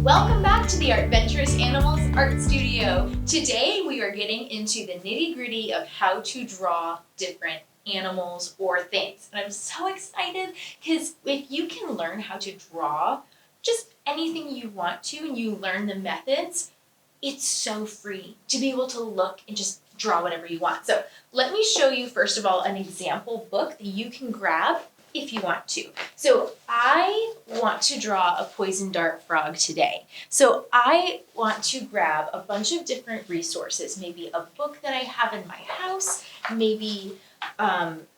Welcome back to the Adventurous Animals Art Studio. Today we are getting into the nitty-gritty of how to draw different animals or things. And I'm so excited because if you can learn how to draw just anything you want to and you learn the methods, it's so free to be able to look and just draw whatever you want. So let me show you first of all an example book that you can grab if you want to. So I want to draw a poison dart frog today. So I want to grab a bunch of different resources, maybe a book that I have in my house, maybe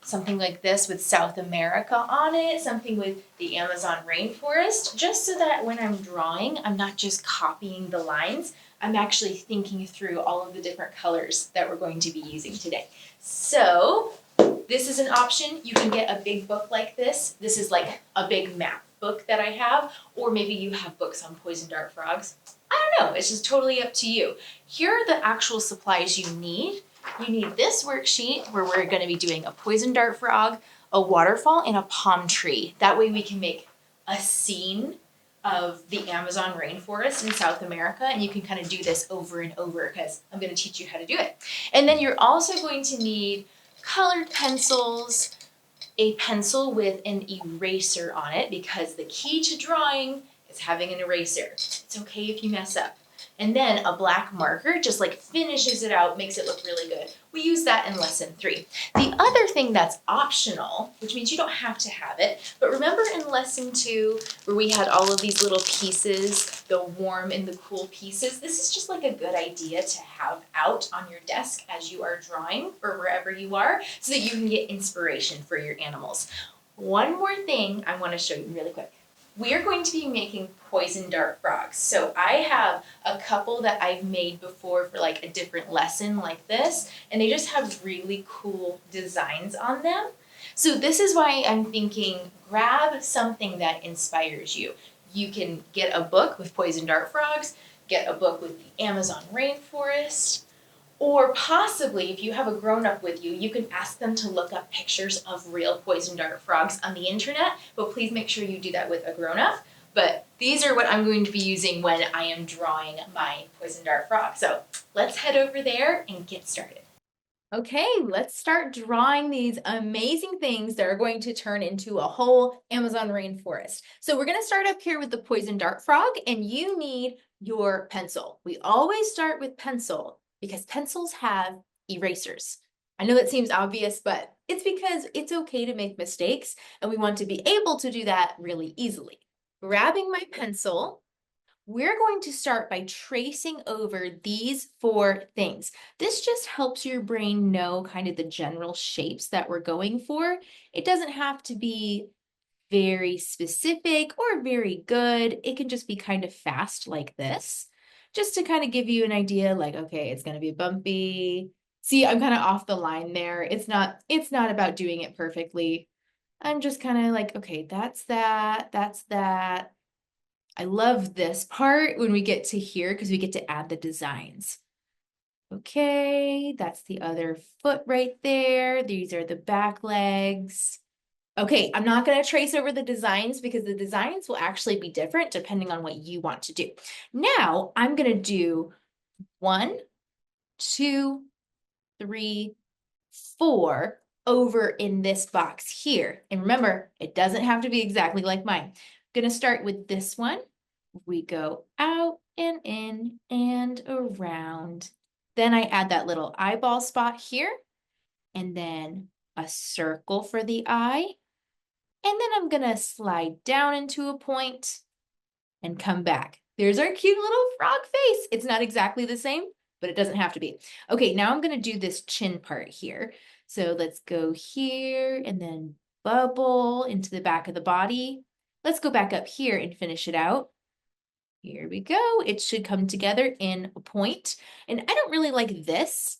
something like this with South America on it, something with the Amazon rainforest, just so that when I'm drawing, I'm not just copying the lines, I'm actually thinking through all of the different colors that we're going to be using today. So this is an option. You can get a big book like this. This is like a big map book that I have, or maybe you have books on poison dart frogs. I don't know, it's just totally up to you. Here are the actual supplies you need. You need this worksheet where we're going to be doing a poison dart frog, a waterfall, and a palm tree. That way we can make a scene of the Amazon rainforest in South America, and you can kind of do this over and over because I'm going to teach you how to do it. And then you're also going to need colored pencils, a pencil with an eraser on it, because the key to drawing is having an eraser. It's okay if you mess up. And then a black marker just like finishes it out, makes it look really good. We use that in lesson 3. The other thing that's optional, which means you don't have to have it, but remember in lesson 2 where we had all of these little pieces, the warm and the cool pieces? This is just like a good idea to have out on your desk as you are drawing or wherever you are, so that you can get inspiration for your animals. One more thing I want to show you really quick. We are going to be making poison dart frogs. So I have a couple that I've made before for like a different lesson like this, and they just have really cool designs on them. So this is why I'm thinking grab something that inspires you. You can get a book with poison dart frogs, get a book with the Amazon rainforest, or possibly, if you have a grown-up with you, you can ask them to look up pictures of real poison dart frogs on the internet, but please make sure you do that with a grown-up. But these are what I'm going to be using when I am drawing my poison dart frog. So let's head over there and get started. Okay, let's start drawing these amazing things that are going to turn into a whole Amazon rainforest. So we're going to start up here with the poison dart frog, and you need your pencil. We always start with pencil because pencils have erasers. I know that seems obvious, but it's because it's okay to make mistakes, and we want to be able to do that really easily. Grabbing my pencil, we're going to start by tracing over these 4 things. This just helps your brain know kind of the general shapes that we're going for. It doesn't have to be very specific or very good. It can just be kind of fast like this, just to kind of give you an idea like, okay, it's going to be bumpy. See, I'm kind of off the line there. It's not about doing it perfectly. I'm just kind of like, okay, that's that, that's that. I love this part when we get to here because we get to add the designs. Okay, that's the other foot right there. These are the back legs. Okay, I'm not going to trace over the designs because the designs will actually be different depending on what you want to do. Now, I'm going to do 1, 2, 3, 4 over in this box here. And remember, it doesn't have to be exactly like mine. I'm going to start with this one. We go out and in and around. Then I add that little eyeball spot here, and then a circle for the eye. And then I'm going to slide down into a point and come back. There's our cute little frog face. It's not exactly the same, but it doesn't have to be. Okay, now I'm going to do this chin part here. So let's go here and then bubble into the back of the body. Let's go back up here and finish it out. Here we go. It should come together in a point. And I don't really like this,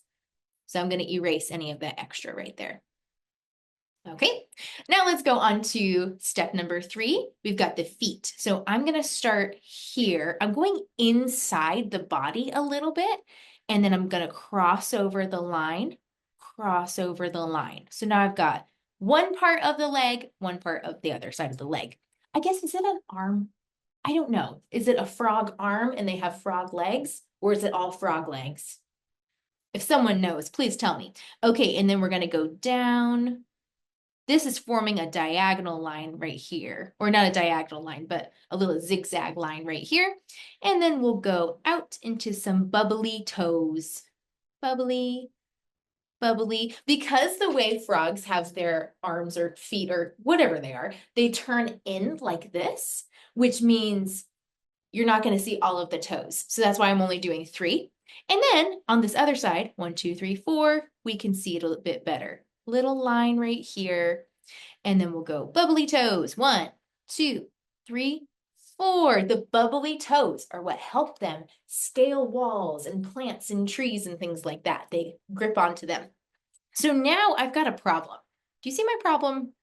so I'm going to erase any of that extra right there. Okay, now let's go on to step number 3. We've got the feet. So I'm going to start here. I'm going inside the body a little bit, and then I'm going to cross over the line, cross over the line. So now I've got one part of the leg, one part of the other side of the leg. I guess, is it an arm? I don't know. Is it a frog arm and they have frog legs, or is it all frog legs? If someone knows, please tell me. Okay, and then we're gonna go down. This is forming a diagonal line right here, or not a diagonal line, but a little zigzag line right here. And then we'll go out into some bubbly toes. Bubbly, bubbly. Because the way frogs have their arms or feet or whatever they are, they turn in like this, which means you're not going to see all of the toes. So that's why I'm only doing 3. And then on this other side, 1, 2, 3, 4, we can see it a bit better. Little line right here. And then we'll go bubbly toes. 1, 2, 3, 4. The bubbly toes are what help them scale walls and plants and trees and things like that. They grip onto them. So now I've got a problem. Do you see my problem?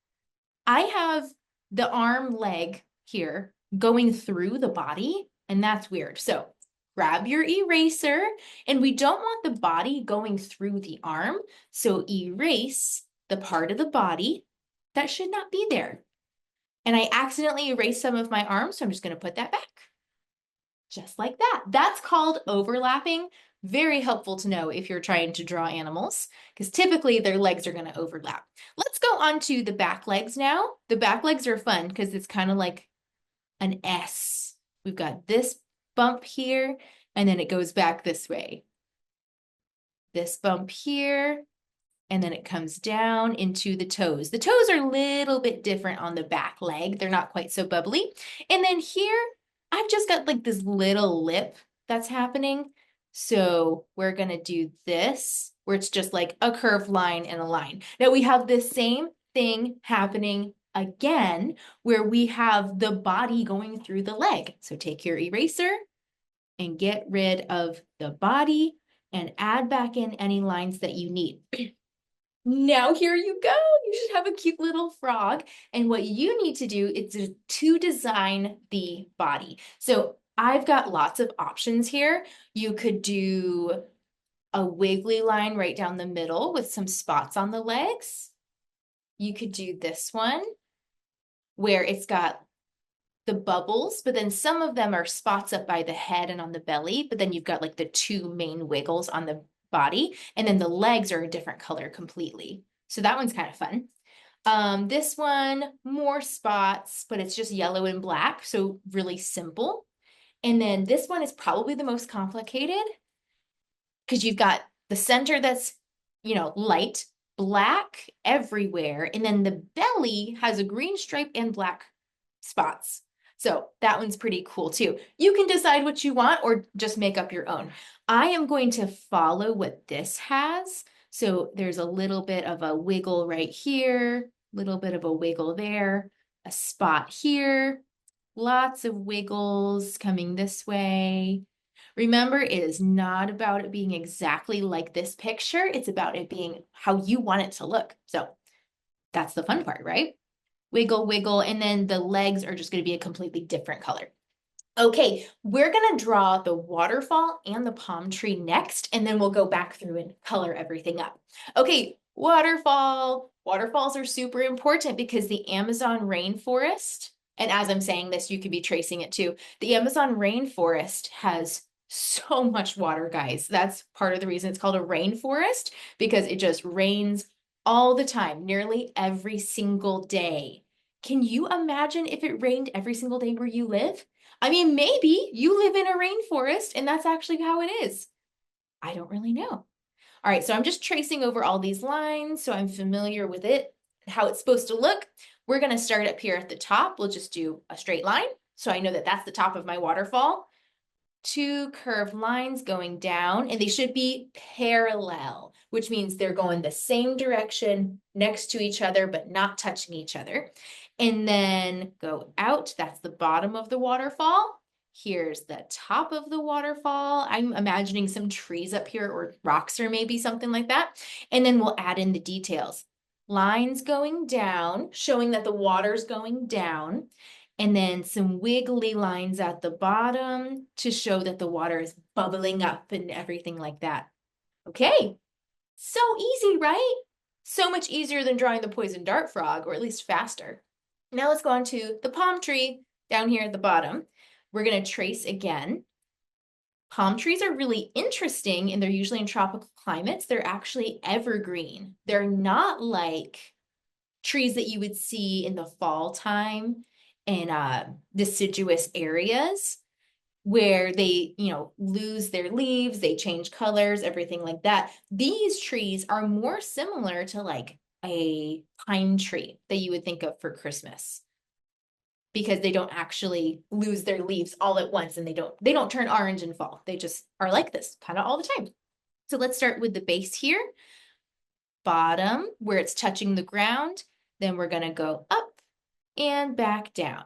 I have the arm leg here going through the body, and that's weird. So grab your eraser, and we don't want the body going through the arm. So erase the part of the body that should not be there. And I accidentally erased some of my arm, so I'm just going to put that back. Just like that. That's called overlapping. Very helpful to know if you're trying to draw animals, because typically their legs are going to overlap. Let's go on to the back legs now. The back legs are fun because it's kind of like an S. We've got this bump here, and then it goes back this way. This bump here, and then it comes down into the toes. The toes are a little bit different on the back leg. They're not quite so bubbly. And then here, I've just got like this little lip that's happening. So we're gonna do this, where it's just like a curved line and a line. Now we have the same thing happening again, where we have the body going through the leg. So take your eraser and get rid of the body and add back in any lines that you need. Now here you go. You should have a cute little frog. And what you need to do is to design the body. So I've got lots of options here. You could do a wiggly line right down the middle with some spots on the legs. You could do this one where it's got the bubbles, but then some of them are spots up by the head and on the belly, but then you've got like the 2 main wiggles on the body, and then the legs are a different color completely. So that one's kind of fun. This one, more spots, but it's just yellow and black, so really simple. And then this one is probably the most complicated because you've got the center that's, light, black everywhere, and then the belly has a green stripe and black spots. So that one's pretty cool too. You can decide what you want or just make up your own. I am going to follow what this has. So there's a little bit of a wiggle right here, little bit of a wiggle there, a spot here, lots of wiggles coming this way. Remember, it is not about it being exactly like this picture. It's about it being how you want it to look. So that's the fun part, right? Wiggle, wiggle, and then the legs are just going to be a completely different color. Okay, we're going to draw the waterfall and the palm tree next, and then we'll go back through and color everything up. Okay, waterfall. Waterfalls are super important because the Amazon rainforest, and as I'm saying this, you could be tracing it too. The Amazon rainforest has so much water, guys. That's part of the reason it's called a rainforest, because it just rains all the time, nearly every single day. Can you imagine if it rained every single day where you live? I mean, maybe you live in a rainforest and that's actually how it is. I don't really know. All right, so I'm just tracing over all these lines so I'm familiar with it, how it's supposed to look. We're going to start up here at the top. We'll just do a straight line. So I know that that's the top of my waterfall. 2 curved lines going down, and they should be parallel, which means they're going the same direction next to each other, but not touching each other. And then go out. That's the bottom of the waterfall. Here's the top of the waterfall. I'm imagining some trees up here or rocks or maybe something like that. And then we'll add in the details. Lines going down, showing that the water's going down. And then some wiggly lines at the bottom to show that the water is bubbling up and everything like that. Okay, so easy, right? So much easier than drawing the poison dart frog, or at least faster. Now let's go on to the palm tree down here at the bottom. We're going to trace again. Palm trees are really interesting and they're usually in tropical climates. They're actually evergreen. They're not like trees that you would see in the fall time in deciduous areas where they, lose their leaves, they change colors, everything like that. These trees are more similar to like a pine tree that you would think of for Christmas because they don't actually lose their leaves all at once and they don't turn orange in fall. They just are like this kind of all the time. So let's start with the base here. Bottom where it's touching the ground. Then we're going to go up and back down.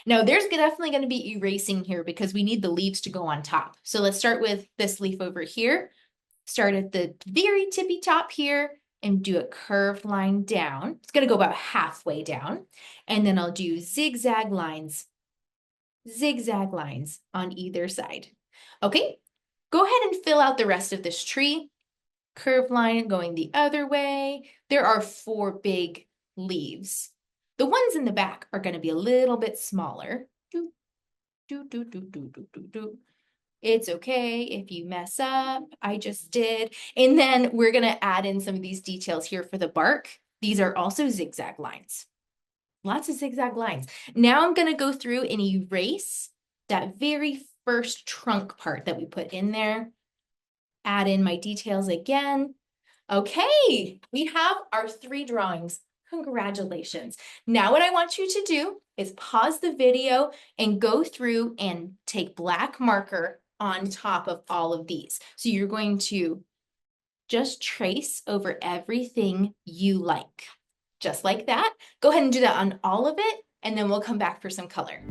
Now there's definitely going to be erasing here because we need the leaves to go on top. So let's start with this leaf over here. Start at the very tippy top here and do a curved line down. It's going to go about halfway down. And then I'll do zigzag lines on either side. Okay, go ahead and fill out the rest of this tree. Curved line going the other way. There are 4 big leaves. The ones in the back are going to be a little bit smaller. It's okay if you mess up. I just did. And then we're going to add in some of these details here for the bark. These are also zigzag lines. Lots of zigzag lines. Now I'm going to go through and erase that very first trunk part that we put in there. Add in my details again. Okay, we have our 3 drawings. Congratulations. Now what I want you to do is pause the video and go through and take black marker on top of all of these. So you're going to just trace over everything you like. Just like that. Go ahead and do that on all of it, and then we'll come back for some color.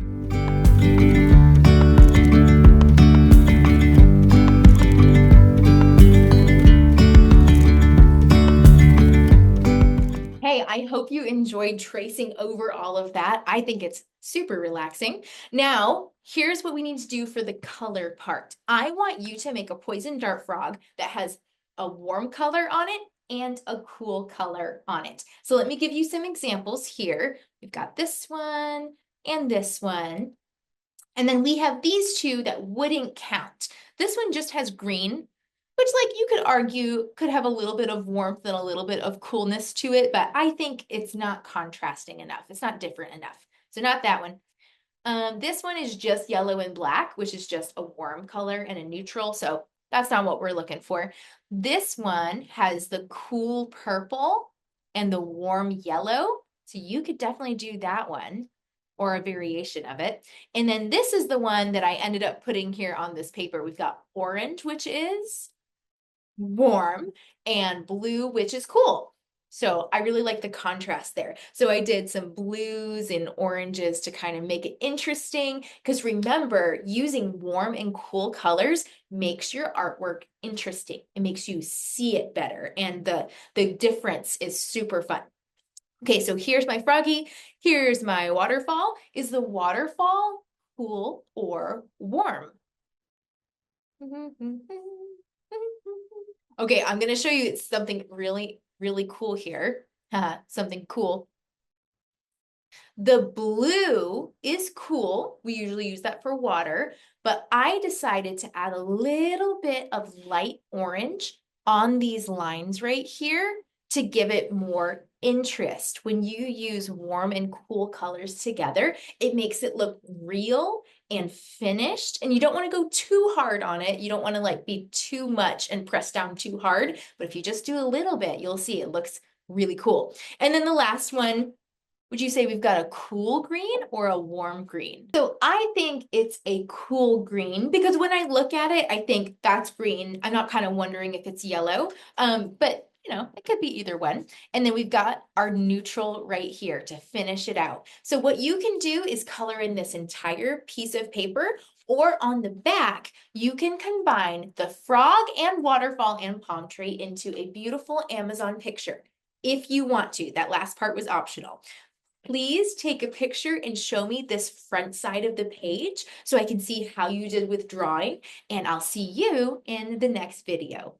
Hey, I hope you enjoyed tracing over all of that. I think it's super relaxing. Now, here's what we need to do for the color part. I want you to make a poison dart frog that has a warm color on it and a cool color on it. So let me give you some examples here. We've got this one and this one. And then we have these 2 that wouldn't count. This one just has green, which you could argue could have a little bit of warmth and a little bit of coolness to it, but I think it's not contrasting enough. It's not different enough. So not that one. This one is just yellow and black, which is just a warm color and a neutral. So that's not what we're looking for. This one has the cool purple and the warm yellow. So you could definitely do that one or a variation of it. And then this is the one that I ended up putting here on this paper. We've got orange, which is warm, and blue, which is cool. So I really like the contrast there. So I did some blues and oranges to kind of make it interesting, because remember, using warm and cool colors makes your artwork interesting. It makes you see it better, and the difference is super fun. Okay, so here's my froggy. Here's my waterfall. Is the waterfall cool or warm? Okay, I'm going to show you something really, really cool here. Something cool. The blue is cool. We usually use that for water, but I decided to add a little bit of light orange on these lines right here to give it more interest. When you use warm and cool colors together, it makes it look real and finished, and you don't want to go too hard on it. You don't want to be too much and press down too hard, but if you just do a little bit, you'll see it looks really cool. And then the last one, would you say we've got a cool green or a warm green? So I think it's a cool green, because when I look at it, I think that's green. I'm not kind of wondering if it's yellow, but it could be either one. And then we've got our neutral right here to finish it out. So what you can do is color in this entire piece of paper, or on the back, you can combine the frog and waterfall and palm tree into a beautiful Amazon picture. If you want to, that last part was optional. Please take a picture and show me this front side of the page so I can see how you did with drawing, and I'll see you in the next video.